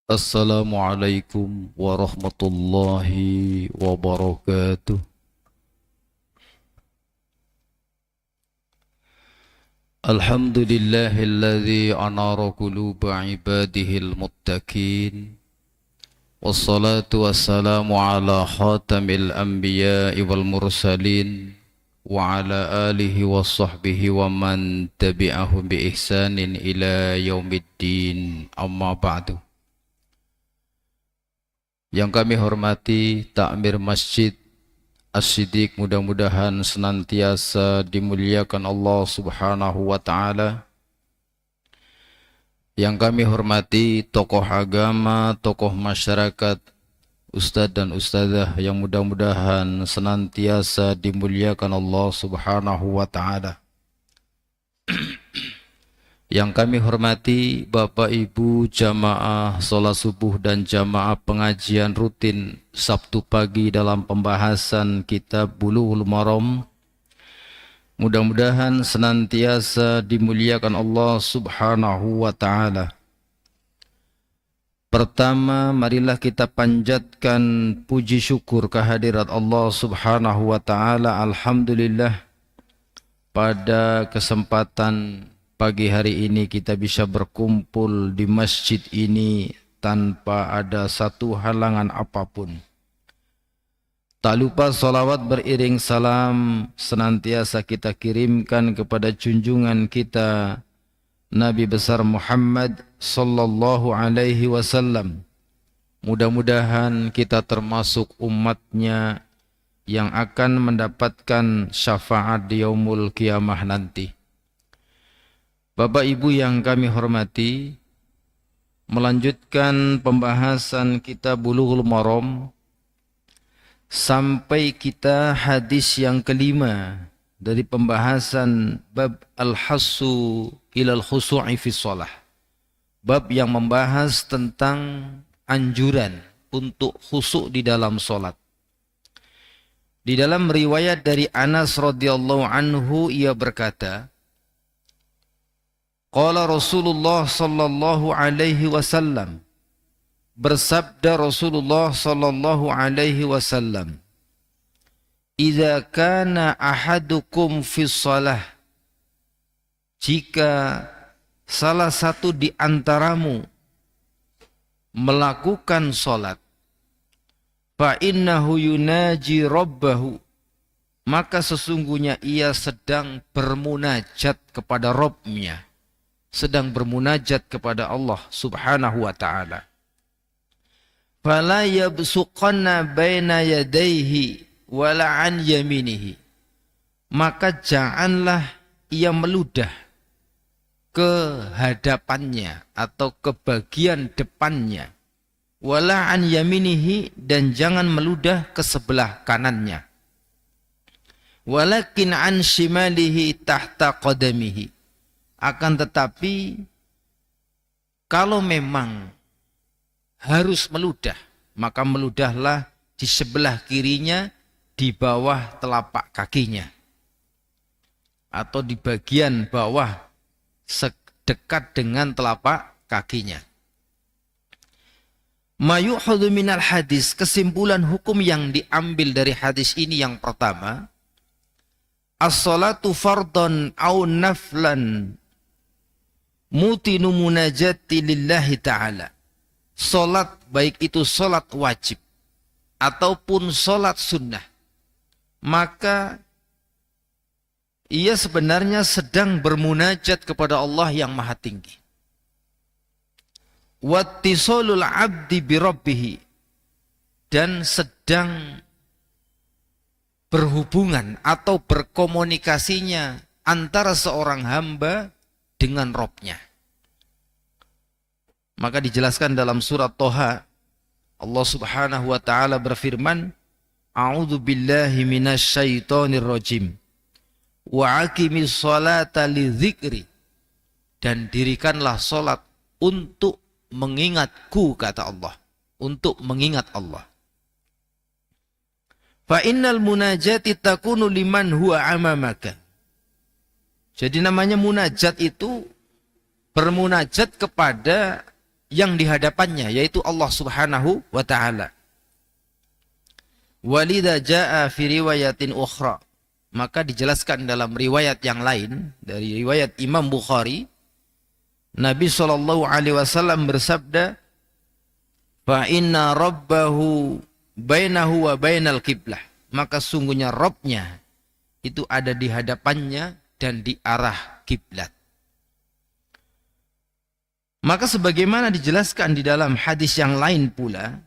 Assalamualaikum warahmatullahi wabarakatuh. Alhamdulillahilladzi anara quluba ibadihil muttaqin. Wassalatu wassalamu ala khatamil anbiya'i wal mursalin wa ala alihi wa sahbihi wa man tabi'ahum bi ihsanin ila yaumiddin. Amma ba'du. Yang kami hormati Takmir Masjid As-Siddiq, mudah-mudahan senantiasa dimuliakan Allah Subhanahu wa Ta'ala. Yang kami hormati tokoh agama, tokoh masyarakat, ustadz dan ustadzah yang mudah-mudahan senantiasa dimuliakan Allah Subhanahu wa Ta'ala. Yang kami hormati Bapak Ibu jamaah sholat subuh dan jamaah pengajian rutin Sabtu pagi dalam pembahasan kitab Bulughul Maram. Mudah-mudahan senantiasa dimuliakan Allah Subhanahu wa Ta'ala. Pertama, marilah kita panjatkan puji syukur kehadirat Allah Subhanahu wa Ta'ala. Alhamdulillah, pada kesempatan pagi hari ini kita bisa berkumpul di masjid ini tanpa ada satu halangan apapun. Tak lupa salawat beriring salam senantiasa kita kirimkan kepada junjungan kita Nabi besar Muhammad sallallahu alaihi wasallam. Mudah-mudahan kita termasuk umatnya yang akan mendapatkan syafaat di yaumul kiamah nanti. Bapak Ibu yang kami hormati, melanjutkan pembahasan kitab Bulughul Maram sampai kita hadis yang kelima dari pembahasan bab al-hassu ilal khusu'i fi shalah. Bab yang membahas tentang anjuran untuk khusyuk di dalam salat. Di dalam riwayat dari Anas radhiyallahu anhu ia berkata, qala Rasulullah sallallahu alaihi wasallam, bersabda Rasulullah sallallahu alaihi wasallam, idza kana ahadukum fi shalah, jika salah satu di antaramu melakukan salat, fa innahu yunaji rabbahu, maka sesungguhnya ia sedang bermunajat kepada Rabb-nya, sedang bermunajat kepada Allah Subhanahu wa Ta'ala. Fala yabsuqanna baina yadayhi wala an yaminihi, maka janganlah ia meludah ke hadapannya atau ke bagian depannya, wala an yaminihi, dan jangan meludah ke sebelah kanannya, walakin an shimalihi tahta qadamihi, akan tetapi kalau memang harus meludah, maka meludahlah di sebelah kirinya, di bawah telapak kakinya, atau di bagian bawah sedekat dengan telapak kakinya. Ma yu'khadhu minal hadis, kesimpulan hukum yang diambil dari hadis ini yang pertama, as-salatu fardhan au naflan mutinu munajati lillahi ta'ala. Salat, baik itu salat wajib ataupun salat sunnah, maka ia sebenarnya sedang bermunajat kepada Allah yang maha tinggi. Wattisalul abdi birabbihi, dan sedang berhubungan atau berkomunikasinya antara seorang hamba dengan Rabb-nya. Maka dijelaskan dalam surat Toha, Allah Subhanahu wa Ta'ala berfirman, a'udzu billahi minasyaitonir rajim wa aqimis sholata lidzikri, dan dirikanlah salat untuk mengingatku, kata Allah, untuk mengingat Allah. Fa innal munajati takunu liman huwa amamaka. Jadi namanya munajat itu bermunajat kepada yang di hadapannya, yaitu Allah Subhanahu wa taala. Walidha jaa fi riwayatin ukhra, maka dijelaskan dalam riwayat yang lain dari riwayat Imam Bukhari, Nabi sallallahu alaihi wasallam bersabda, fa inna rabbahu bainahu wa bainal qiblah, maka sungguhnya Rabbnya itu ada di hadapannya dan di arah kiblat. Maka sebagaimana dijelaskan di dalam hadis yang lain pula,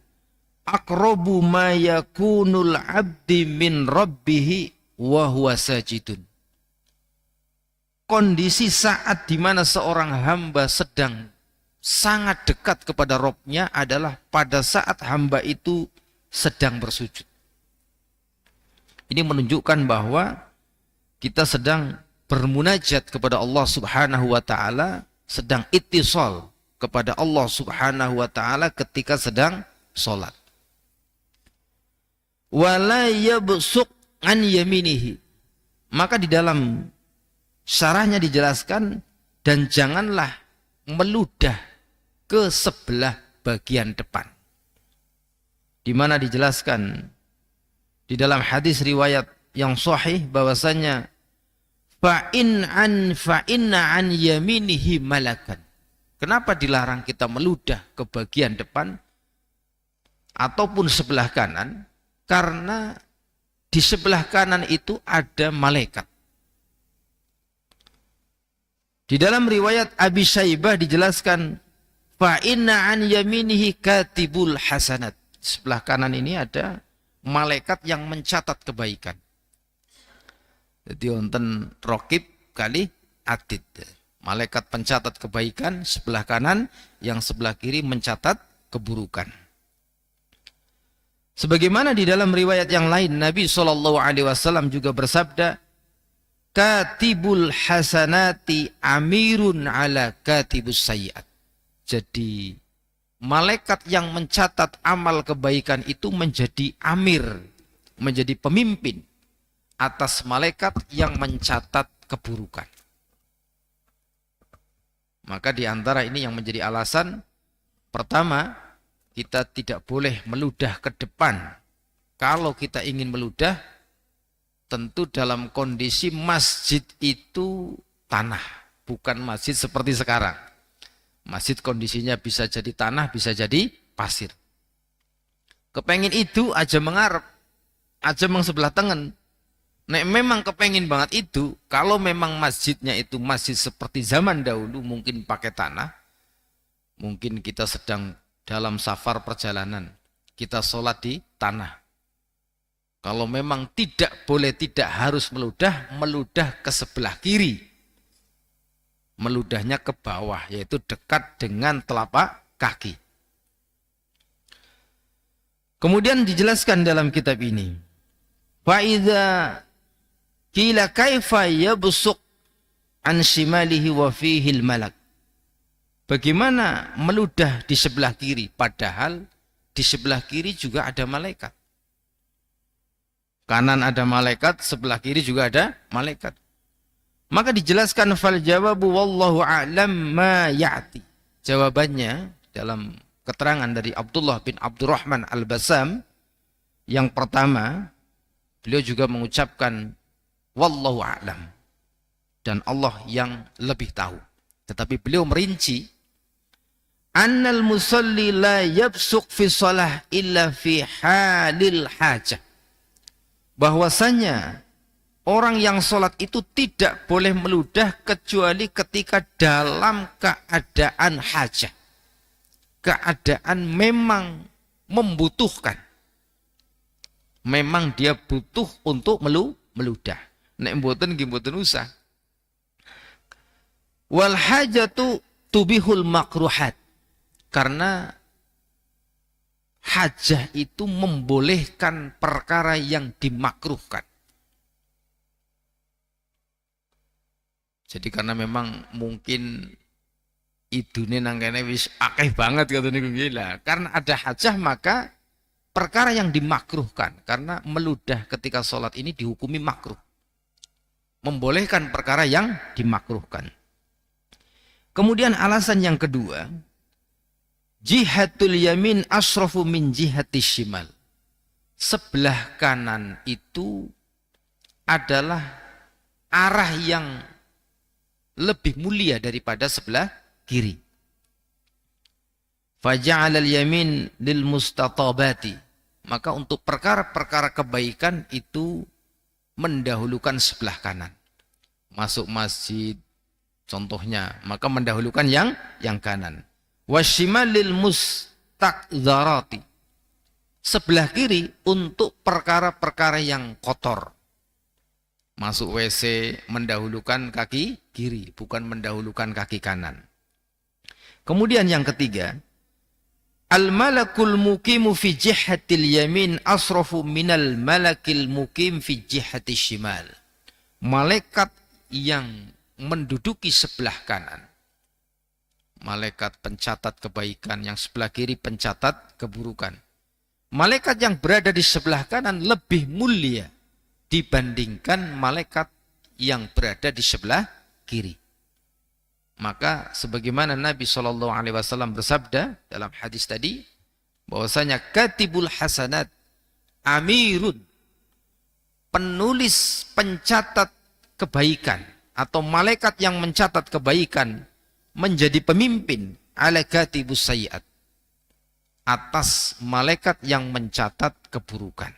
aqrabu ma yakunul abdi min rabbih wa huwa sajidun. Kondisi saat di mana seorang hamba sedang sangat dekat kepada Rabbnya adalah pada saat hamba itu sedang bersujud. Ini menunjukkan bahwa kita sedang bermunajat kepada Allah Subhanahu wa taala, sedang ittisal kepada Allah Subhanahu wa taala ketika sedang salat. Wala yabsuq an yaminihi. Maka di dalam syarahnya dijelaskan, dan janganlah meludah ke sebelah bagian depan. Di mana dijelaskan di dalam hadis riwayat yang sahih bahwasanya fa inna an yaminihi malakan. Kenapa dilarang kita meludah ke bagian depan ataupun sebelah kanan? Karena di sebelah kanan itu ada malaikat. Di dalam riwayat Abi Syaibah dijelaskan fa inna an yaminihi katibul hasanat. Di sebelah kanan ini ada malaikat yang mencatat kebaikan. Jadi wonten raqib kali atid. Malaikat pencatat kebaikan sebelah kanan, yang sebelah kiri mencatat keburukan. Sebagaimana di dalam riwayat yang lain, Nabi SAW juga bersabda, katibul hasanati amirun ala katibus sayyiat. Jadi malaikat yang mencatat amal kebaikan itu menjadi amir, menjadi pemimpin atas malaikat yang mencatat keburukan. Maka di antara ini yang menjadi alasan, pertama, kita tidak boleh meludah ke depan. Kalau kita ingin meludah, tentu dalam kondisi masjid itu tanah, bukan masjid seperti sekarang. Masjid kondisinya bisa jadi tanah, bisa jadi pasir. Kepengin itu aja mengarep, aja mengsebelah tengen. Nek memang kepengin banget itu, kalau memang masjidnya itu masjid seperti zaman dahulu, mungkin pakai tanah, mungkin kita sedang dalam safar perjalanan, kita sholat di tanah. Kalau memang tidak boleh, tidak harus meludah, meludah ke sebelah kiri. Meludahnya ke bawah, yaitu dekat dengan telapak kaki. Kemudian dijelaskan dalam kitab ini, fa'idha qila kaifa yabsuq an shimalihi wa fihi al-malak. Bagaimana meludah di sebelah kiri, padahal di sebelah kiri juga ada malaikat. Kanan ada malaikat, sebelah kiri juga ada malaikat. Maka dijelaskan fal jawabu wallahu a'lam ma ya'ti. Jawabannya dalam keterangan dari Abdullah bin Abdurrahman Al-Basam, yang pertama, beliau juga mengucapkan wallahu a'lam, dan Allah yang lebih tahu. Tetapi beliau merinci, annal musalli la yabsuq fi shalah illa fi halil hajah. Bahwasanya orang yang sholat itu tidak boleh meludah kecuali ketika dalam keadaan hajah. Keadaan memang membutuhkan. Memang dia butuh untuk meludah. Nek mboten nggih mboten usah. Wal hajatu tubihul makruhat. Karena hajah itu membolehkan perkara yang dimakruhkan. Jadi karena memang mungkin idune nang kene wis akeh banget kata niku gila. Karena ada hajah maka perkara yang dimakruhkan, karena meludah ketika sholat ini dihukumi makruh. Membolehkan perkara yang dimakruhkan. Kemudian alasan yang kedua, jihatul yamin asrafu min jihati shimal. Sebelah kanan itu adalah arah yang lebih mulia daripada sebelah kiri. Faja'alal yamin lil mustatabati. Maka untuk perkara-perkara kebaikan itu mendahulukan sebelah kanan. Masuk masjid contohnya, maka mendahulukan yang kanan. Washimalil mustaqdzarati. Sebelah kiri untuk perkara-perkara yang kotor. Masuk WC mendahulukan kaki kiri, bukan mendahulukan kaki kanan. Kemudian yang ketiga, al-malakul muqimu fi jihatil yamin asrafu minal malakil muqim fi jihatil shimal. Malaikat yang menduduki sebelah kanan, malaikat pencatat kebaikan, yang sebelah kiri pencatat keburukan. Malaikat yang berada di sebelah kanan lebih mulia dibandingkan malaikat yang berada di sebelah kiri. Maka sebagaimana Nabi SAW bersabda dalam hadis tadi, bahwasanya katibul hasanat amirun, penulis pencatat kebaikan atau malaikat yang mencatat kebaikan menjadi pemimpin ala katibus sayyiat, atas malaikat yang mencatat keburukan.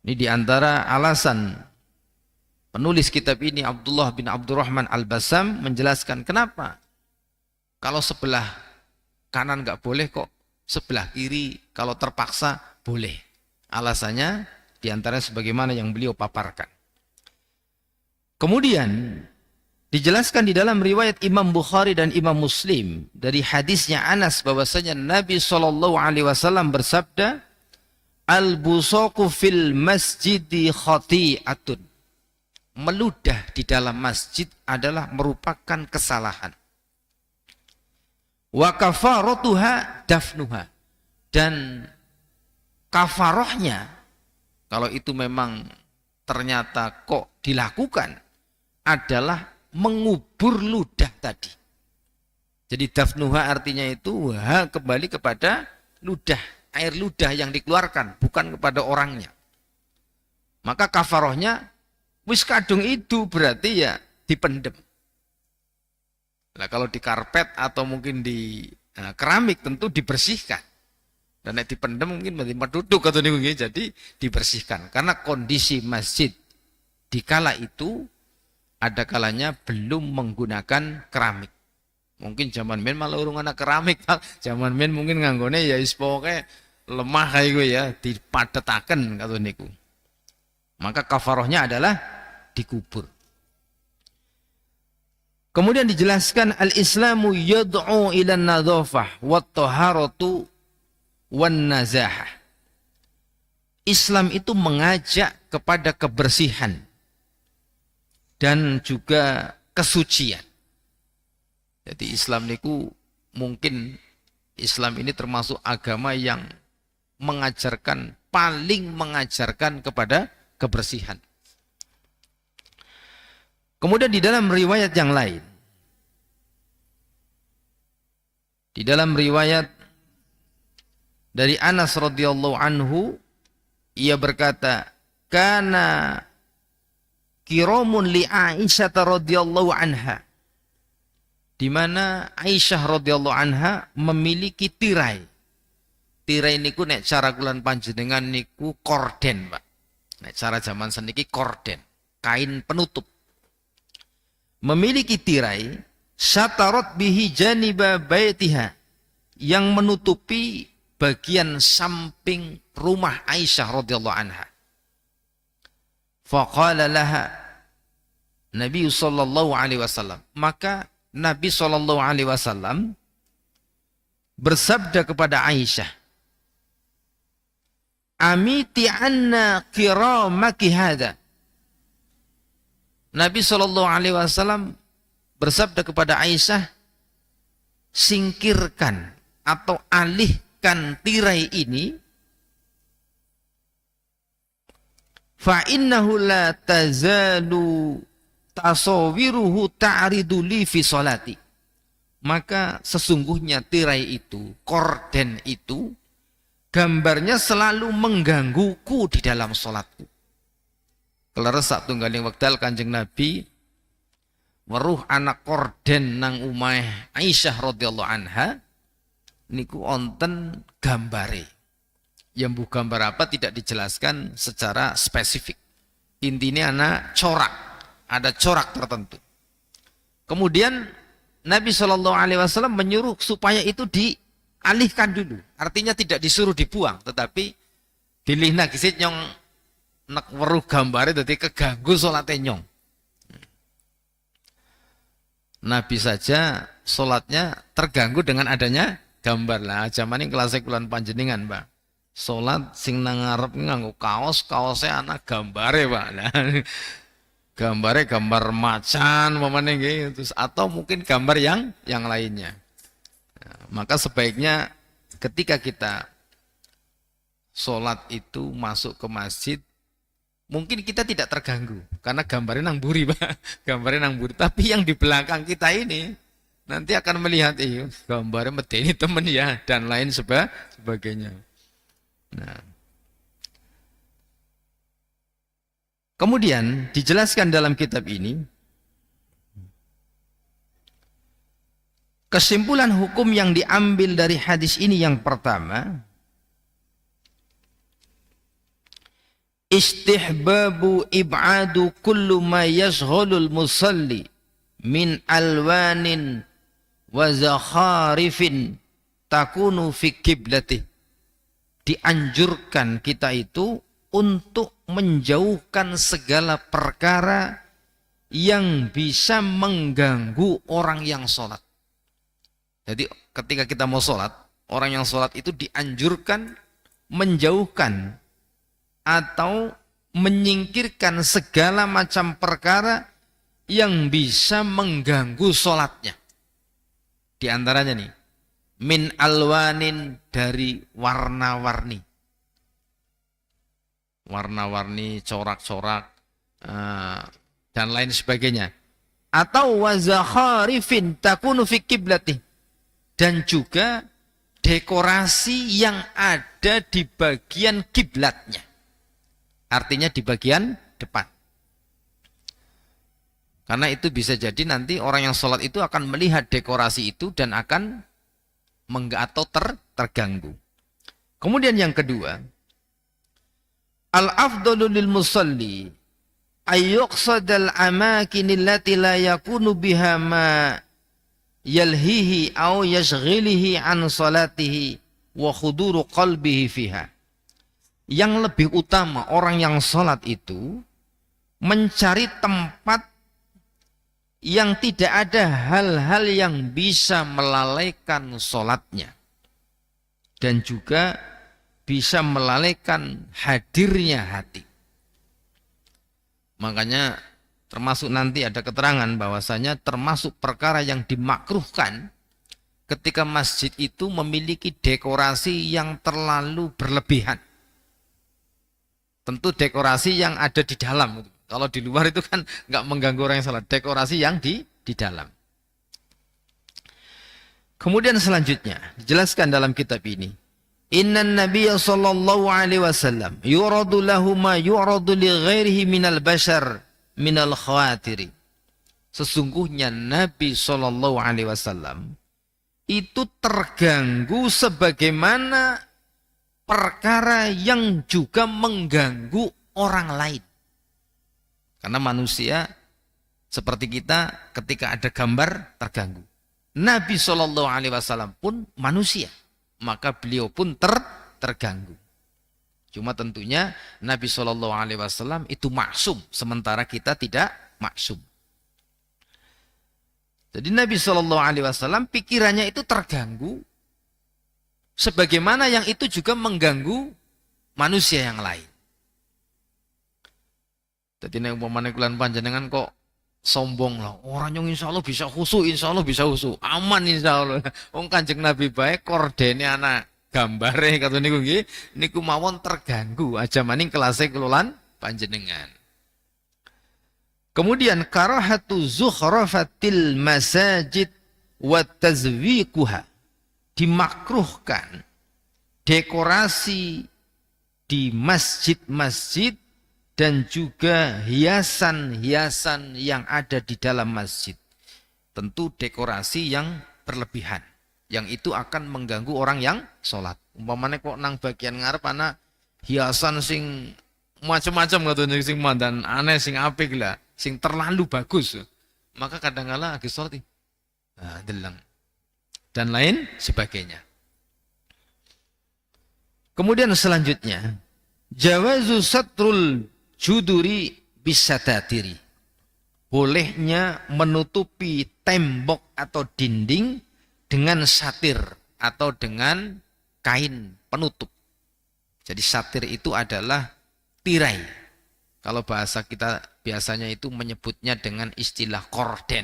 Ini diantara alasan penulis kitab ini, Abdullah bin Abdurrahman Al-Bassam, menjelaskan kenapa kalau sebelah kanan nggak boleh kok sebelah kiri kalau terpaksa boleh. Alasannya diantara sebagaimana yang beliau paparkan. Kemudian dijelaskan di dalam riwayat Imam Bukhari dan Imam Muslim dari hadisnya Anas bahwasanya Nabi SAW bersabda, al-busaqu fil masjidi khati'atun. Meludah di dalam masjid adalah merupakan kesalahan. Wa kafaratuha dafnuha. Dan kafarohnya, kalau itu memang ternyata kok dilakukan, adalah mengubur ludah tadi. Jadi dafnuha artinya itu kembali kepada ludah, air ludah yang dikeluarkan, bukan kepada orangnya. Maka kafarohnya wis kadung itu berarti ya dipendem. Nah, kalau di karpet atau mungkin di keramik tentu dibersihkan. Dan dipendem mungkin berarti duduk atau nih, jadi dibersihkan. Karena kondisi masjid di kala itu ada kalanya belum menggunakan keramik. Mungkin zaman men malah urung anak keramik, zaman men mungkin nganggone ya ispoke lemah kayak gue ya, dipadetaken kata niku. Maka kafarohnya adalah dikubur. Kemudian dijelaskan al-Islamu yad'u ila an-nadhafah wat taharatu wan nazahah. Islam itu mengajak kepada kebersihan dan juga kesucian. Jadi Islam niku mungkin Islam ini termasuk agama yang paling mengajarkan kepada kebersihan. Kemudian di dalam riwayat yang lain, di dalam riwayat dari Anas radhiyallahu anhu, ia berkata, kana kiramun li Aisyah radhiyallahu anha, di mana Aisyah radhiyallahu anha memiliki tirai. Tirai niku nek cara kulan panjenengan niku korden, Pak. Nek cara zaman seniki korden, kain penutup. Memiliki tirai syatarat bihi janiba baitiha, yang menutupi bagian samping rumah Aisyah radhiyallahu anha. Faqala laha Nabi sallallahu alaihi wasallam, maka Nabi sallallahu alaihi wasallam bersabda kepada Aisyah, amiti anna kiramaki hadha. Nabi sallallahu alaihi wasallam bersabda kepada Aisyah, singkirkan atau alihkan tirai ini, fa innahu la tazalu tasawiruhu ta'ridu li fi salati. maka sesungguhnya tirai itu, korden itu, gambarnya selalu menggangguku di dalam sholatku. Keleres satunggaling wekdal Kanjeng Nabi weruh anak korden nang umah Aisyah radhiyallahu anha niku onten gambare. Yang bu gambar apa tidak dijelaskan secara spesifik. Intinya anak corak, ada corak tertentu. Kemudian Nabi SAW menyuruh supaya itu dialihkan dulu. Artinya tidak disuruh dibuang, tetapi dilihna kisit nyong nak weruh gambare dadi keganggu salate nyong. Nabi saja salatnya terganggu dengan adanya gambar lah. Zaman ini kelas kulan panjenengan, Pak. Salat sing nang ngarep nganggo kaos, kaosnya anak gambare, Pak. Nah, gambare gambar macan mamane nggih, terus atau mungkin gambar yang lainnya. Nah, maka sebaiknya ketika kita salat itu masuk ke masjid, mungkin kita tidak terganggu karena gambarnya nang buri, Pak. Gambarnya nang buri, tapi yang di belakang kita ini nanti akan melihat gambarnya medeni temen ya dan lain sebagainya. Nah. Kemudian dijelaskan dalam kitab ini kesimpulan hukum yang diambil dari hadis ini yang pertama, istihbabu ib'adu kullu ma yashghalul musalli min alwanin wa zakharifin takunu fi qiblatih. Dianjurkan kita itu untuk menjauhkan segala perkara yang bisa mengganggu orang yang sholat. Jadi ketika kita mau sholat, orang yang sholat itu dianjurkan menjauhkan atau menyingkirkan segala macam perkara yang bisa mengganggu sholatnya. Di antaranya nih, min alwanin, dari warna-warni. Warna-warni, corak-corak, dan lain sebagainya. Atau wazakharifin takunu fi qiblatih. Dan juga dekorasi yang ada di bagian kiblatnya. Artinya di bagian depan. Karena itu bisa jadi nanti orang yang sholat itu akan melihat dekorasi itu dan akan terganggu. Kemudian yang kedua, al-afdalu lil musalli ayyuqsadal amakin allati la yakunu biha ma yalhihi aw yashghilihi an salatihi wa khuduru qalbihi fiha. Yang lebih utama orang yang sholat itu mencari tempat yang tidak ada hal-hal yang bisa melalaikan sholatnya dan juga bisa melalaikan hadirnya hati. Makanya termasuk nanti ada keterangan bahwasanya termasuk perkara yang dimakruhkan ketika masjid itu memiliki dekorasi yang terlalu berlebihan. Tentu dekorasi yang ada di dalam. Kalau di luar itu kan nggak mengganggu orang yang salat. Dekorasi yang di dalam. Kemudian selanjutnya dijelaskan dalam kitab ini. Innan Nabiya sallallahu alaihi wasallam yuradu lahu ma yuradu li ghairihi minal bashar minal khawatiri. Sesungguhnya Nabi sallallahu alaihi wasallam itu terganggu sebagaimana perkara yang juga mengganggu orang lain. Karena manusia seperti kita ketika ada gambar terganggu. Nabi SAW pun manusia, maka beliau pun terganggu. Cuma tentunya Nabi SAW itu maksum, sementara kita tidak maksum. Jadi Nabi SAW pikirannya itu terganggu, sebagaimana yang itu juga mengganggu manusia yang lain. Jadi nek umpamane kulan panjenengan kok sombong lah. Orang yang insya Allah bisa khusyuk, insya Allah bisa khusyuk. Aman insya Allah. Wong Kanjeng Nabi baik kordene anak gambare kata niku nggih, niku mawon terganggu aja maning kelase kelolan panjenengan. Kemudian karahatu zukhrafatil masajid wa tazwiquha, dimakruhkan dekorasi di masjid-masjid dan juga hiasan-hiasan yang ada di dalam masjid. Tentu dekorasi yang berlebihan, yang itu akan mengganggu orang yang sholat. Umpamanya kok nang bagian ngarep ana hiasan sing macam-macam katanya sing mandan aneh sing apik lah, sing terlalu bagus. Maka kadang-kala lagi sholat deleng dan lain sebagainya. Kemudian selanjutnya, jawazu satrul juduri bisatatiri. Bolehnya menutupi tembok atau dinding dengan satir atau dengan kain penutup. Jadi satir itu adalah tirai. Kalau bahasa kita biasanya itu menyebutnya dengan istilah korden.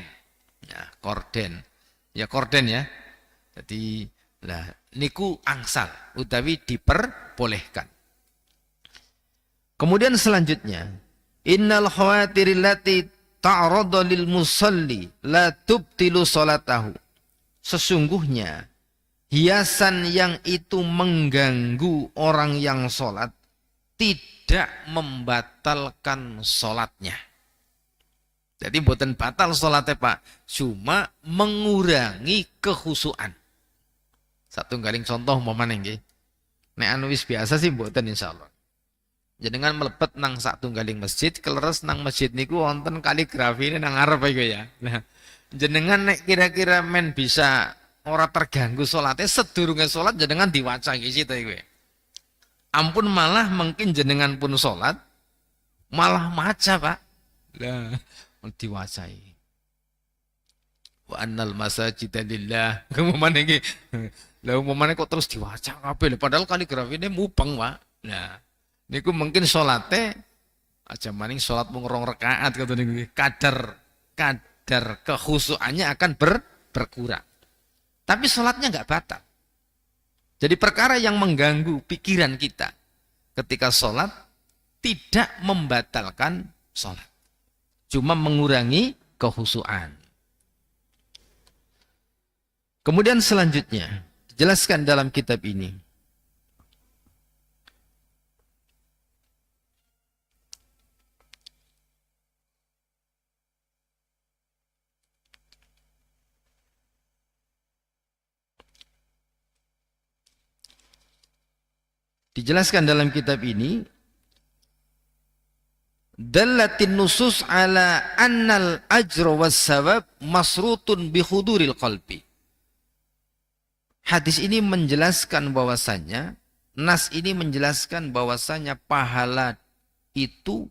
Ya, korden. Ya korden ya. Jadi lah niku angsal utawi diperbolehkan. Kemudian selanjutnya, innal khawatiril lati ta'rada lil musalli la tubtilu salatahu. Sesungguhnya hiasan yang itu mengganggu orang yang sholat tidak membatalkan sholatnya. Jadi bukan batal sholatnya Pak, cuma mengurangi kekhusyuan. Satu galing contoh momen nggih. Nek anu wis biasa sih mboten insyaallah. Jenengan mlebet nang satunggaling masjid, kleres nang masjid niku wonten kaligrafi nang ngarep iku ya. Nah, jenengan nek kira-kira men bisa ora terganggu salate sedurunge salat jenengan diwaca iki sita iku. Ampun malah mungkin jenengan pun salat malah maca, Pak. Lah, diwacai. Wa annal masajida lillah. Kemana iki? Lah umumane kok terus diwaca kabeh padahal kaligrafine mupeng, Pak. Nah, niku mungkin salate aja maning salat mung 2 rakaat kata niku. Kadar kekhusyuannya akan berkurang. Tapi salatnya enggak batal. Jadi perkara yang mengganggu pikiran kita ketika salat tidak membatalkan salat. Cuma mengurangi kekhusyuan. Kemudian selanjutnya dijelaskan dalam kitab ini. Dijelaskan dalam kitab ini, dallatin nusus ala annal ajra was sawab masrutun bi huduril qalbi. Hadis ini menjelaskan bahwasannya, nas ini menjelaskan bahwasannya pahala itu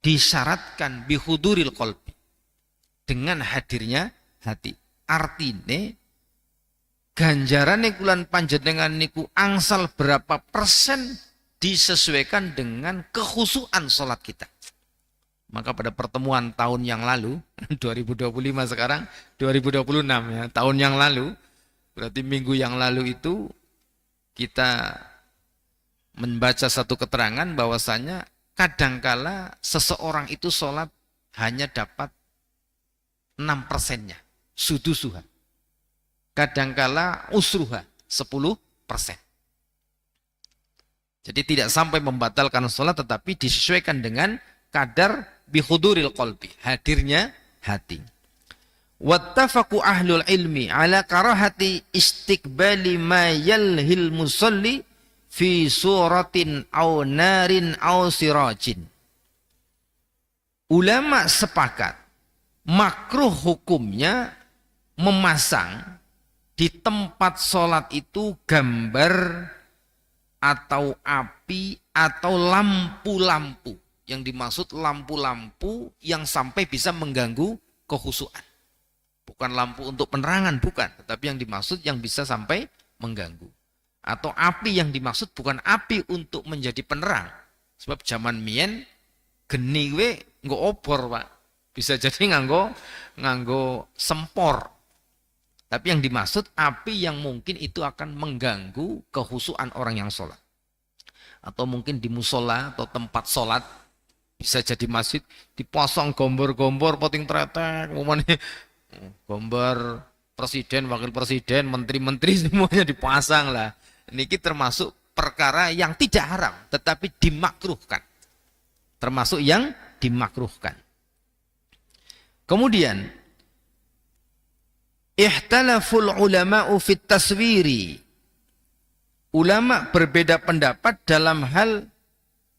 disyaratkan bi huduril qalbi, dengan hadirnya hati. Artine ganjarane kulan panjenengan niku angsal berapa persen disesuaikan dengan kekhusyuan salat kita. Maka pada pertemuan tahun yang lalu, 2025 sekarang 2026 ya, tahun yang lalu, berarti minggu yang lalu itu kita membaca satu keterangan bahwasanya kadangkala seseorang itu sholat hanya dapat 6%-nya, sudusuha. Kadangkala usruha 10%. Jadi tidak sampai membatalkan sholat tetapi disesuaikan dengan kadar bihuduril qalbi, hadirnya hati. Wattafaqu ahlul ilmi ala karahati istiqbali ma yalhil musalli fi suratin aw narin aw sirajin. Ulama sepakat makruh hukumnya memasang di tempat sholat itu gambar atau api atau lampu-lampu. Yang dimaksud lampu-lampu yang sampai bisa mengganggu kekhusyuan. Bukan lampu untuk penerangan, bukan. Tetapi yang dimaksud yang bisa sampai mengganggu. Atau api yang dimaksud bukan api untuk menjadi penerang. Sebab zaman mien, geni we nggo obor, Pak. Bisa jadi nganggo sempor. Tapi yang dimaksud api yang mungkin itu akan mengganggu kekhusyuan orang yang sholat. Atau mungkin di musola atau tempat sholat. Bisa jadi masjid dipasang gombor-gombor poting tretek, gambar presiden, wakil presiden, menteri-menteri semuanya dipasang lah. Niki termasuk perkara yang tidak haram, tetapi dimakruhkan. Termasuk yang dimakruhkan. Kemudian, ihtalaful ulama'u fit taswiri. Ulama berbeda pendapat dalam hal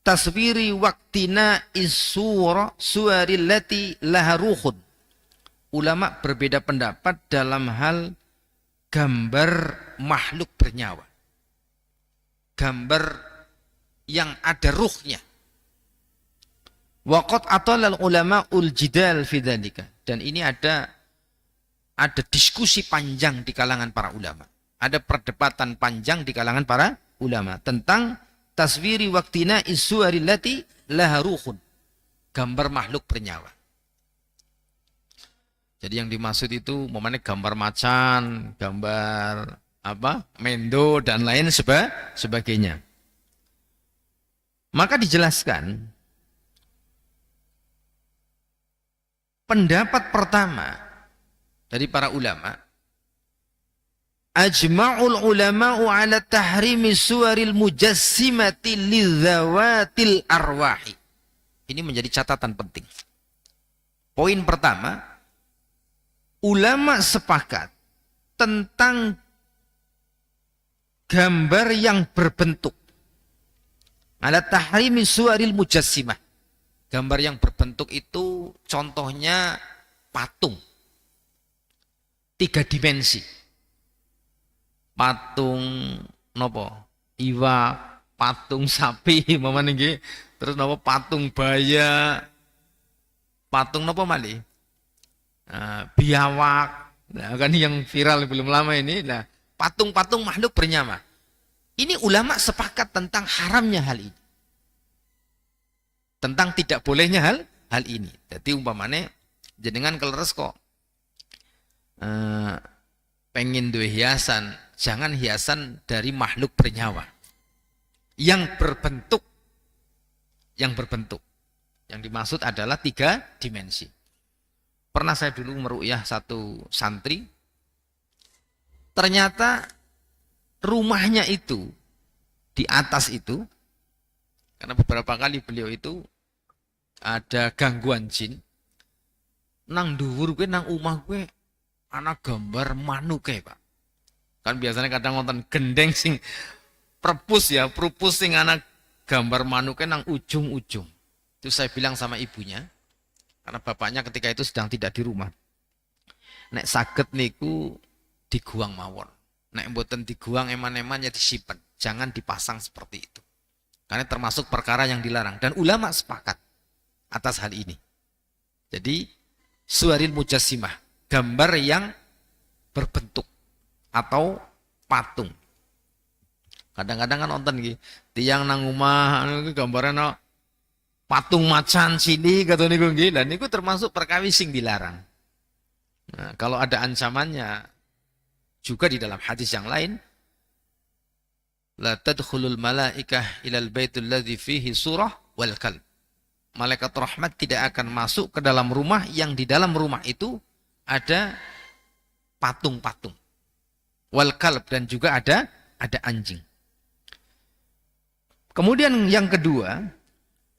taswiri waktina isura suwarillati laha ruhun. Ulama berbeda pendapat dalam hal gambar makhluk bernyawa. Gambar yang ada ruhnya. Waqat atalal ulama ul jidal fi dzalika. Dan ini ada diskusi panjang di kalangan para ulama. Ada perdebatan panjang di kalangan para ulama tentang taswiri waktina iswarillati laha ruhun. Gambar makhluk bernyawa. Jadi yang dimaksud itu momennya gambar macan, gambar mendo dan lain sebagainya. Maka dijelaskan pendapat pertama dari para ulama, ajma'ul ulama'u ala tahrimi suwaril mujassimati lidzawatil arwahi. Ini menjadi catatan penting. Poin pertama, ulama sepakat tentang gambar yang berbentuk. Ala tahrimi suwaril mujassimah. Gambar yang berbentuk itu contohnya patung. 3 dimensi. Patung nopo? Iwak, patung sapi, mamane nggih. Terus nopo patung baya. Patung nopo malih? Biawak. Nah, kan yang viral belum lama ini. Nah, patung-patung makhluk bernyawa. Ini ulama sepakat tentang haramnya hal ini. Tentang tidak bolehnya hal ini. Jadi umpamane jenengan keleres kok pengen duwe hiasan, jangan hiasan dari makhluk bernyawa. Yang berbentuk. Yang dimaksud adalah 3 dimensi. Pernah saya dulu meruqyah satu santri, ternyata rumahnya itu di atas itu, karena beberapa kali beliau itu ada gangguan jin. Nang dhuwur kuwi nang omah kuwi ana gambar manuke, Pak. Kan biasanya kadang wonten gendeng sing perpus sing ana gambar manuke nang ujung-ujung. Itu saya bilang sama ibunya, karena bapaknya ketika itu sedang tidak di rumah. Nek saged niku diguang mawon. Nek mboten diguang eman-eman ya disimpen. Jangan dipasang seperti itu. Karena termasuk perkara yang dilarang. Dan ulama sepakat atas hal ini. Jadi suwaril mujassimah, gambar yang berbentuk atau patung. Kadang-kadang kan nonton iki, tiyang nang omah gambarnya patung macan sini kata niku nggih. Lah niku termasuk perkawis sing dilarang. Nah, kalau ada ancamannya juga di dalam hadis yang lain, la tadkhulul malaikah ilal baitul ladzi fihi surah wal kalb. Malaikat rahmat tidak akan masuk ke dalam rumah yang di dalam rumah itu ada patung-patung. Wal kalb, dan juga ada anjing. Kemudian yang kedua,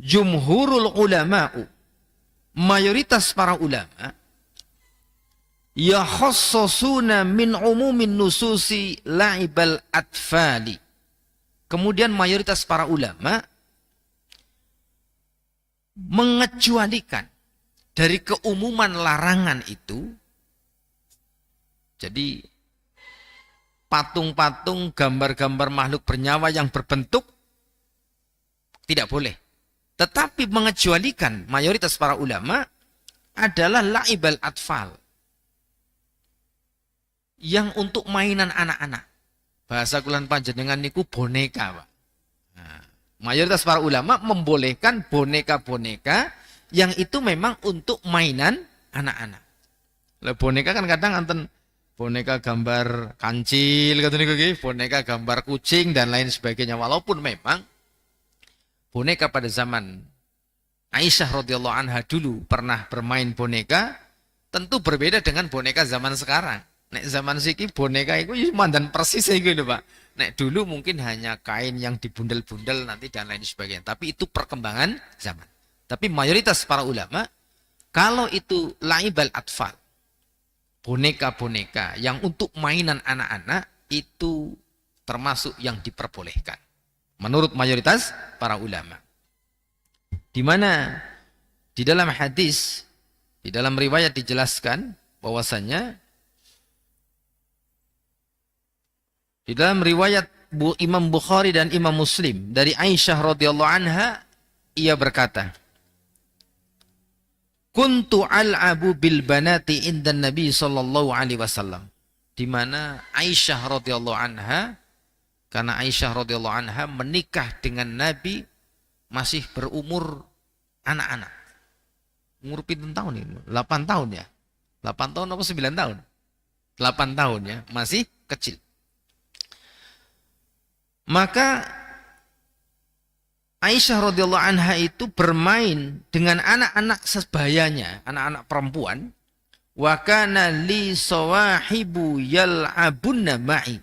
jumhurul ulama'u, mayoritas para ulama, yakhassasuna min umumin nususi la'ibal atfali. Kemudian mayoritas para ulama mengecualikan dari keumuman larangan itu. Jadi patung-patung, gambar-gambar makhluk bernyawa yang berbentuk tidak boleh. Tetapi mengecualikan mayoritas para ulama adalah la'ibal atfal, yang untuk mainan anak-anak. Bahasa kulan panjenengan niku boneka, Pak. Nah, mayoritas para ulama membolehkan boneka-boneka yang itu memang untuk mainan anak-anak. Lah boneka kan kadang anten boneka gambar kancil kata niku nggih, boneka gambar kucing dan lain sebagainya. Walaupun memang boneka pada zaman Aisyah radhiyallahu anha dulu pernah bermain boneka, tentu berbeda dengan boneka zaman sekarang. Nek zaman siki boneka itu mandan persis iku lho, Pak. Nek dulu mungkin hanya kain yang dibundel-bundel nanti dan lain sebagainya. Tapi itu perkembangan zaman. Tapi mayoritas para ulama, kalau itu laibal atfal, boneka-boneka yang untuk mainan anak-anak, itu termasuk yang diperbolehkan. Menurut mayoritas para ulama. Di mana di dalam hadis, di dalam riwayat dijelaskan bahwasanya di dalam riwayat Imam Bukhari dan Imam Muslim dari Aisyah radhiyallahu anha, ia berkata, "Kuntu al'abu bil banati indan Nabi sallallahu alaihi wasallam." Di mana Aisyah radhiyallahu anha, karena Aisyah radhiyallahu anha menikah dengan Nabi masih berumur anak-anak. Umur pinten tahun ini? 8 tahun ya? 8 tahun apa 9 tahun? 8 tahun ya, masih kecil. Maka Aisyah radhiyallahu anha itu bermain dengan anak-anak sebayanya, anak-anak perempuan. Wa kana li sawahibu yal'abunna ma'i.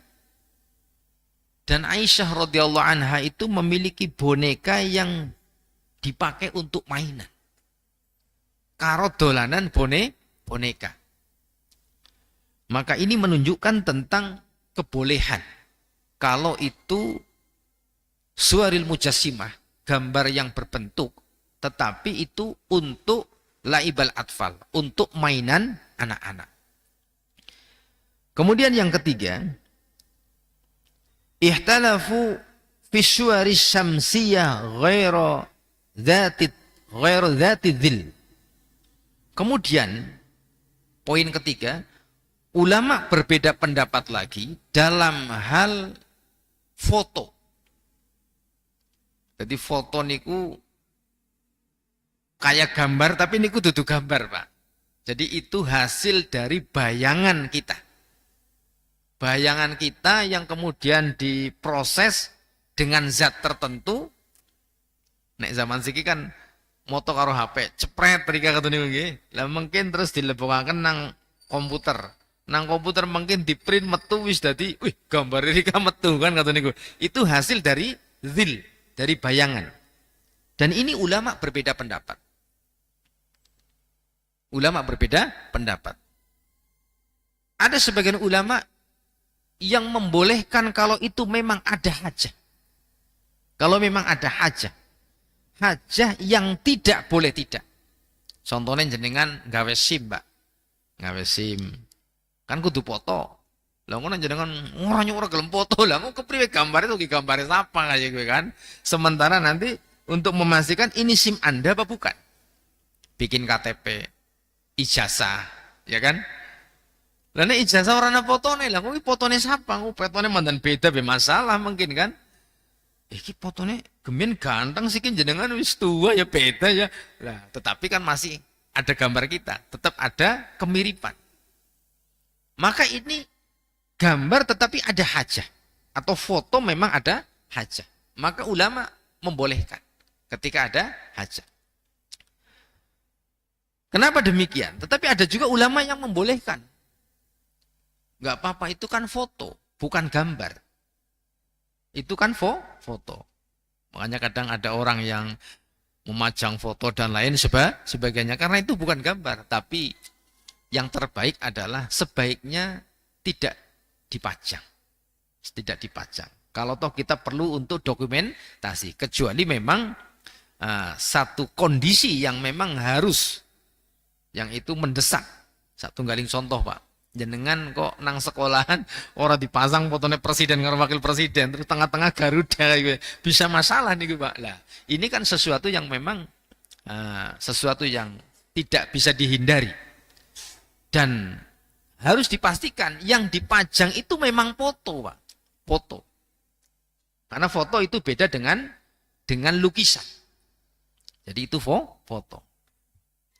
Dan Aisyah radhiyallahu anha itu memiliki boneka yang dipakai untuk mainan. Karo dolanan boneka. Maka ini menunjukkan tentang kebolehan. Kalau itu suwaril mujassimah, gambar yang berbentuk, tetapi itu untuk laibal atfal, untuk mainan anak-anak. Kemudian yang ketiga, ihtalafu fi suwari syamsiyah ghairu dzati dzil. Kemudian poin ketiga, ulama berbeda pendapat lagi dalam hal foto. Jadi foto niku kayak gambar tapi niku dudu gambar, Pak. Jadi itu hasil dari bayangan kita. Bayangan kita yang kemudian diproses dengan zat tertentu. Nek zaman siki kan moto karo HP, cepret rika katune nggih. Lah mungkin terus dilebokaken nang komputer. Nang komputer mungkin di-print metu wis dadi, wih gambar rika metu kan katune niku. Itu hasil dari zil, dari bayangan. Dan ini ulama berbeda pendapat. Ulama berbeda pendapat. Ada sebagian ulama yang membolehkan kalau itu memang ada hajah. Kalau memang ada hajah. Hajah yang tidak boleh tidak. Contohnya jenengan gawe SIM, Mbak. Gawe SIM. Kan kudu foto. Lah ngono jenengan ora gelem foto. Lah kok kepriwe gambar itu gambare siapa kayak gue kan. Sementara nanti untuk memastikan ini SIM Anda apa bukan. Bikin KTP, ijazah, ya kan? Lah nek ijazah ora ana fotone, lah kuwi fotone sapa? Fotone mandan beda be masalah mungkin kan. Iki fotone gemen ganteng sih jenengan wis tua ya beda ya. Lah, tetapi kan masih ada gambar kita, tetap ada kemiripan. Maka ini gambar tetapi ada hajah atau foto memang ada hajah. Maka ulama membolehkan ketika ada hajah. Kenapa demikian? Tetapi ada juga ulama yang membolehkan. Enggak apa-apa, itu kan foto, bukan gambar. Itu kan foto. Makanya kadang ada orang yang memajang foto dan lain sebagainya. Karena itu bukan gambar. Tapi yang terbaik adalah sebaiknya tidak dipajang. Tidak dipajang. Kalau toh kita perlu untuk dokumentasi. Kecuali memang satu kondisi yang memang harus. Yang itu mendesak. Satu galing contoh, Pak. Jenengan kok nang sekolahan orang dipasang fotonya presiden karo wakil presiden terus tengah-tengah Garuda gitu. Bisa masalah nih Pak. Lah, ini kan sesuatu yang memang sesuatu yang tidak bisa dihindari. Dan harus dipastikan yang dipajang itu memang foto, Pak. Foto. Karena foto itu beda dengan lukisan. Jadi itu foto.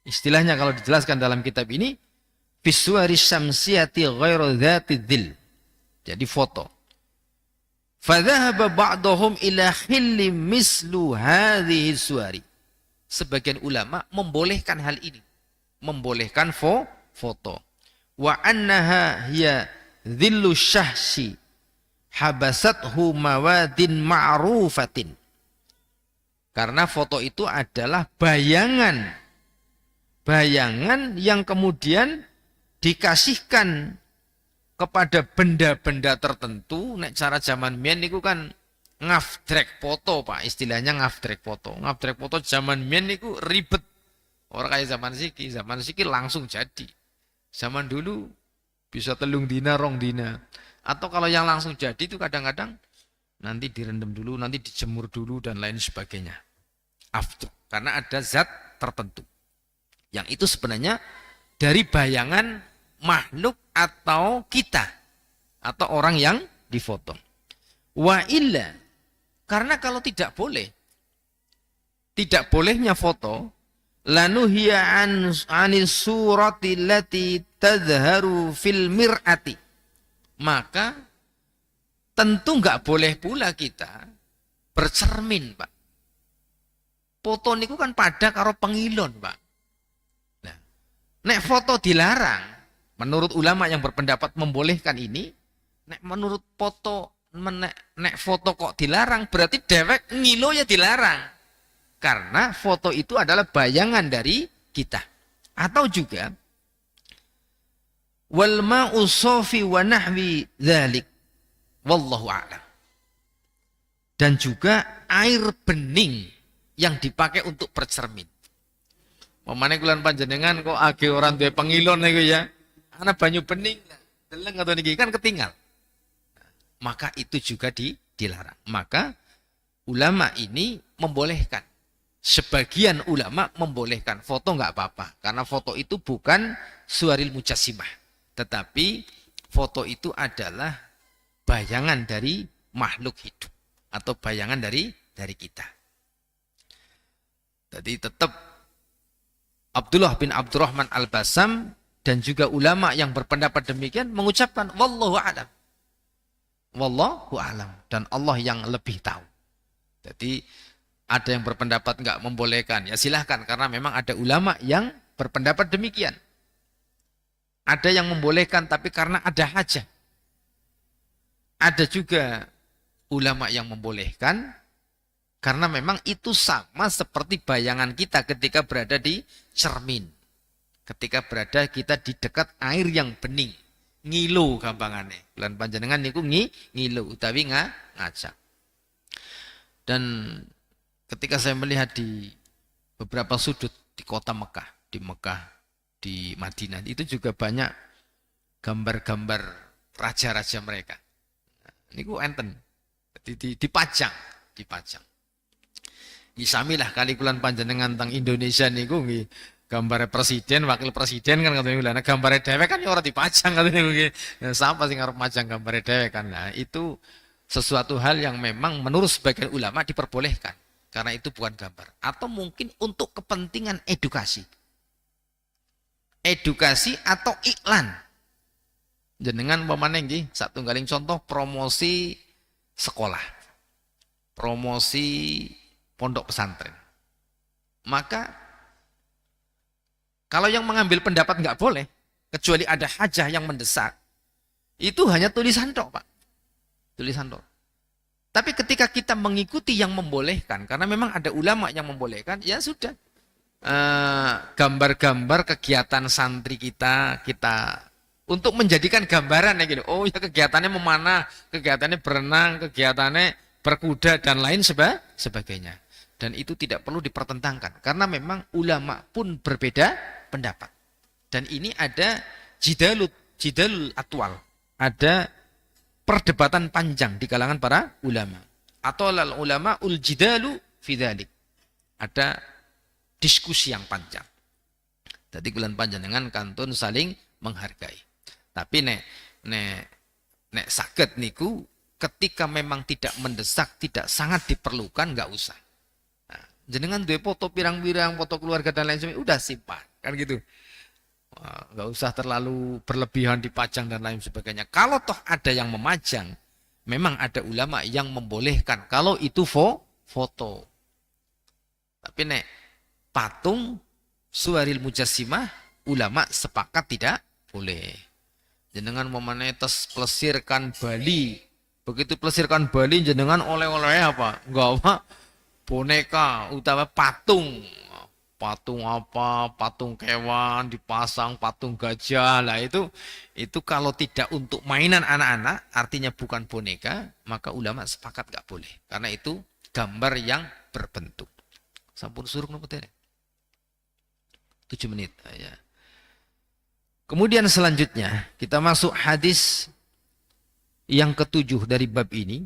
Istilahnya kalau dijelaskan dalam kitab ini Fisuari syamsiyati ghairu dzati dzil. Jadi foto. Fadhahaba ba'dahum ila khilli mislu hadhihi suwari. Sebagian ulama membolehkan hal ini. Membolehkan foto. wa annaha hiya dhillu syahsi habasathu mawadin ma'rufatin. Karena foto itu adalah bayangan yang kemudian dikasihkan kepada benda-benda tertentu. Nek cara zaman mien niku kan ngafdrek foto, Pak. Istilahnya ngafdrek foto. Ngafdrek foto zaman mien niku ribet. Orang kayak zaman siki. Zaman siki langsung jadi. Zaman dulu bisa telung dina, rong dina. Atau kalau yang langsung jadi itu kadang-kadang nanti direndam dulu, nanti dijemur dulu dan lain sebagainya. Afdruk. Karena ada zat tertentu. Yang itu sebenarnya dari bayangan makhluk atau kita. Atau orang yang difoto. Wa illa. Karena kalau tidak bolehnya foto, lanuhiya anis surati allati tadharu fil mir'ati. Maka tentu enggak boleh pula kita bercermin, Pak. Foto niku kan pada karo pengilon, Pak. Nah, nek foto dilarang, menurut ulama yang berpendapat membolehkan ini, nek menurut nek foto kok dilarang, berarti dewek ngilo ya dilarang. Karena foto itu adalah bayangan dari kita. Atau juga wal ma'u sofi wa nahwi dzalik wallahu a'lam. Dan juga air bening yang dipakai untuk bercermin. Pemane kulan panjenengan kok age orang duwe pengilon niku ya. Ana banyu bening deleng atau niki kan ketinggal. Maka itu juga dilarang. Maka ulama ini membolehkan. Sebagian ulama membolehkan foto enggak apa-apa. Karena foto itu bukan suwaril mujassimah. Tetapi foto itu adalah bayangan dari makhluk hidup. Atau bayangan dari kita. Jadi tetap Abdullah bin Abdurrahman Al-Basam dan juga ulama yang berpendapat demikian mengucapkan wallahu a'lam. Wallahu a'lam. Dan Allah yang lebih tahu. Jadi ada yang berpendapat enggak membolehkan. Ya silahkan karena memang ada ulama yang berpendapat demikian. Ada yang membolehkan tapi karena ada hajah. Ada juga ulama yang membolehkan karena memang itu sama seperti bayangan kita ketika berada di cermin. Ketika berada kita di dekat air yang bening. Ngilu gampangannya. Bulan panjenengan niku ngilu utawi ngajak. Dan ketika saya melihat di beberapa sudut di kota Mekah, di Madinah, itu juga banyak gambar-gambar raja-raja mereka. Niku enten dipajang. Isamilah kali kulan panjenengan tentang Indonesia niku nggih gambar presiden, wakil presiden kan katanya gula. Nah, gambar dewek kan ya orang dipajang katanya nggih. Nah, siapa sing arep majang gambar dewek kan. Nah, itu sesuatu hal yang memang menurut sebagian ulama diperbolehkan karena itu bukan gambar atau mungkin untuk kepentingan edukasi. Edukasi atau iklan. Jenengan umpamane nggih satunggaling contoh promosi sekolah. Promosi pondok pesantren. Maka kalau yang mengambil pendapat nggak boleh, kecuali ada hajah yang mendesak, itu hanya tulisan tok, Pak. Tulisan tok. Tapi ketika kita mengikuti yang membolehkan, karena memang ada ulama yang membolehkan, ya sudah. Gambar-gambar kegiatan santri kita untuk menjadikan gambaran ya gitu. Oh ya kegiatannya memanah, kegiatannya berenang, kegiatannya berkuda dan lain sebagainya. Dan itu tidak perlu dipertentangkan karena memang ulama pun berbeda pendapat. Dan ini ada jidalul atwal. Ada perdebatan panjang di kalangan para ulama. Atau ulama ul jidalu fi dzalik. Ada diskusi yang panjang. Jadi bulan panjenengan kantun saling menghargai. Tapi nek saged niku ketika memang tidak mendesak, tidak sangat diperlukan, nggak usah. Nah, jenengan duwe foto pirang-pirang, foto keluarga dan lain sebagainya, udah simpan, kan gitu. Nggak usah terlalu berlebihan dipajang dan lain sebagainya. Kalau toh ada yang memajang, memang ada ulama yang membolehkan kalau itu foto. Tapi nek patung suwaril mujassimah, ulama sepakat tidak boleh. jenengan memenetes plesirkan Bali. Begitu plesirkan Bali jenengan oleh-oleh apa? Enggak apa? Boneka utawa patung. Patung apa? Patung kewan dipasang, patung gajah. Lah itu kalau tidak untuk mainan anak-anak, artinya bukan boneka, maka ulama sepakat enggak boleh. Karena itu gambar yang berbentuk. Sampun suruh napa teh? 7 menit ya. Kemudian selanjutnya kita masuk hadis yang ketujuh dari bab ini.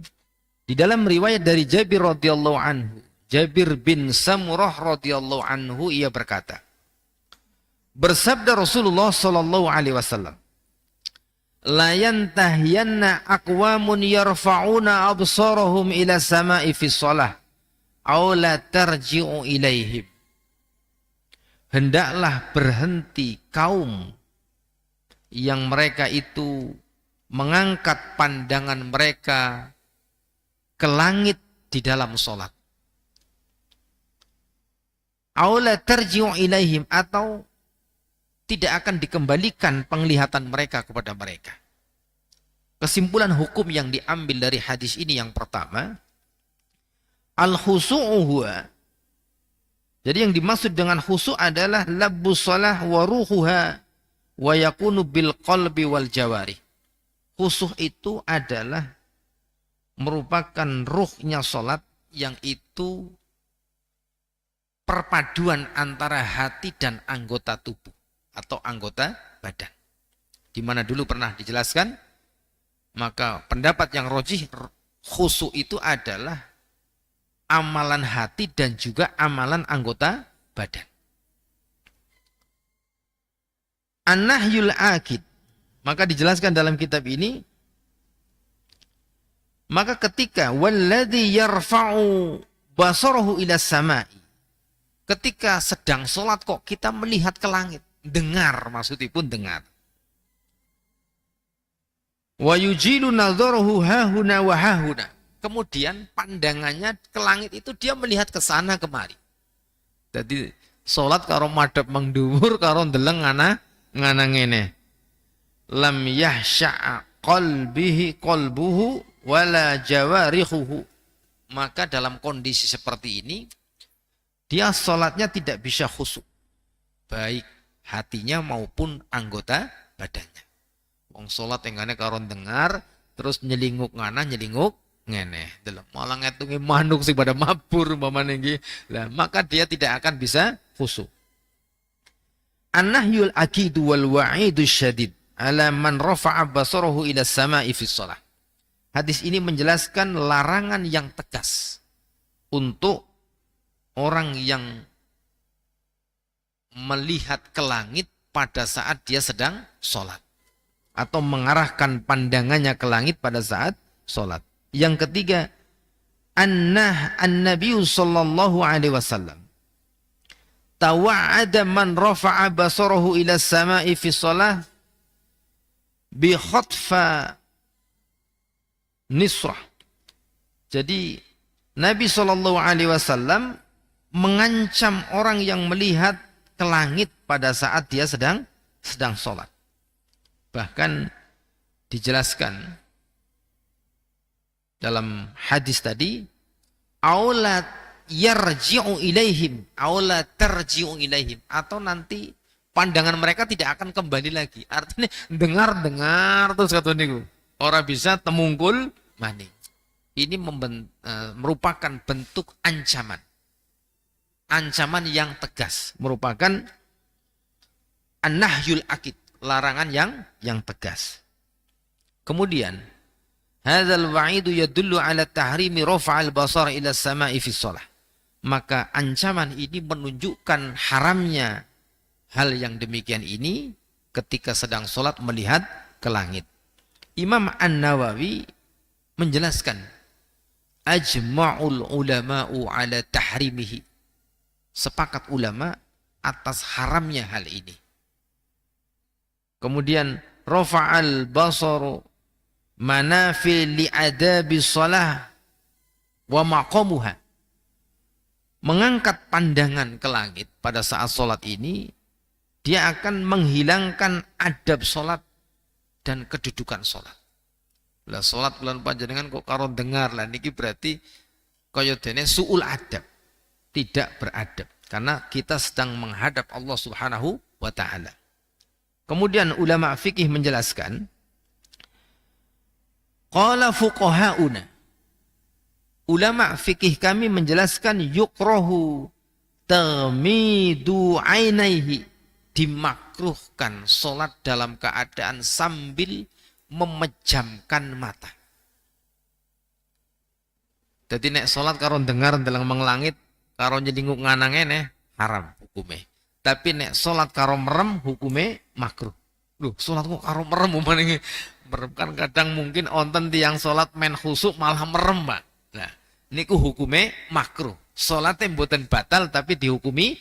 Di dalam riwayat dari Jabir radhiyallahu anhu, Jabir bin Samurah radhiyallahu anhu ia berkata, bersabda Rasulullah sallallahu alaihi wasallam, la yantahiyanna aqwamun yarfa'una absarahum ila sama'i fi shalah aw la tarji'u ilaihim. Hendaklah berhenti kaum yang mereka itu mengangkat pandangan mereka ke langit di dalam sholat. Aula tarji'u ilaihim, atau tidak akan dikembalikan penglihatan mereka kepada mereka. Kesimpulan hukum yang diambil dari hadis ini yang pertama, al-khusu'u huwa, jadi yang dimaksud dengan khusu' adalah labbus shalah wa ruhuha wa yakunu bil qalbi wal jawari. Khusu' itu adalah merupakan ruhnya salat yang itu perpaduan antara hati dan anggota tubuh atau anggota badan. Di mana dulu pernah dijelaskan, maka pendapat yang rajih khusu' itu adalah amalan hati dan juga amalan anggota badan. An-nahyul akid, maka dijelaskan dalam kitab ini, maka ketika walladzi yarfa'u basarahu ila samai, ketika sedang sholat kok kita melihat ke langit, dengar, maksudnya pun dengar. Wa yujilu nadharahu hahuna wa hahuna, kemudian pandangannya ke langit itu dia melihat ke sana kemari. Jadi salat karo madhep mengduwur karo ndeleng ngana ngene. Lam yahsha' qalbuhu wala jawarihuhu. Maka dalam kondisi seperti ini dia salatnya tidak bisa khusyuk, baik hatinya maupun anggota badannya. Wong salat engane karo dengar terus nyelinguk ngana nyelinguk ngene, malah ngetungi manuk sih pada mabur umpamane nggih. Lah maka dia tidak akan bisa khusyuk. An-nahyul akid wal wa'idu syadid ala man rafa'a basarahu ila sama'i fi shalah. Hadis ini menjelaskan larangan yang tegas untuk orang yang melihat ke langit pada saat dia sedang sholat atau mengarahkan pandangannya ke langit pada saat sholat. Yang ketiga, an-nabiy sallallahu alaihi wasallam tawa'ada man rafa'a basarahu ila sama'i fi shalah bi khatfa nisrah. Jadi Nabi sallallahu alaihi wasallam mengancam orang yang melihat ke langit pada saat dia sedang sholat. Bahkan dijelaskan dalam hadis tadi, aula yarji'u ilaihim, aula tarji'u ilaihim, atau nanti pandangan mereka tidak akan kembali lagi. Artinya dengar terus kata niku. Ora bisa temungkul maning. Ini merupakan bentuk ancaman. Ancaman yang tegas, merupakan an-nahyul akid, larangan yang tegas. Kemudian hadzal wa'idu yadullu ala tahrimi rafa'al basar ila sama'i fi shalah. Maka ancaman ini menunjukkan haramnya hal yang demikian ini ketika sedang sholat melihat ke langit. Imam An-Nawawi menjelaskan, ajma'ul ulama'u ala tahrimihi. Sepakat ulama atas haramnya hal ini. Kemudian rafa'al basaru manafi li'adabi shalah wa maqamuha. Mengangkat pandangan ke langit pada saat sholat ini, dia akan menghilangkan adab sholat dan kedudukan sholat. Lah sholat bulan panjenengan kok karo dengar lah niki berarti kaya dene suul adab, tidak beradab karena kita sedang menghadap Allah Subhanahu wa taala. Kemudian ulama fikih menjelaskan qala fuqahauna, ulama fikih kami menjelaskan yukrahu tamidu ainaihi, dimakruhkan sholat dalam keadaan sambil memejamkan mata. Jadi nek sholat karo dengar dalam menglangit, karo nyelinguk nganangene haram hukume. Tapi nek sholat karo merem hukume makruh. Loh, sholat kok karo merem umpamane merem kan kadang mungkin onten tiang sholat men khusuk malah merem, Pak. Nah, niku hukume makruh. Sholatnya mboten batal tapi dihukumi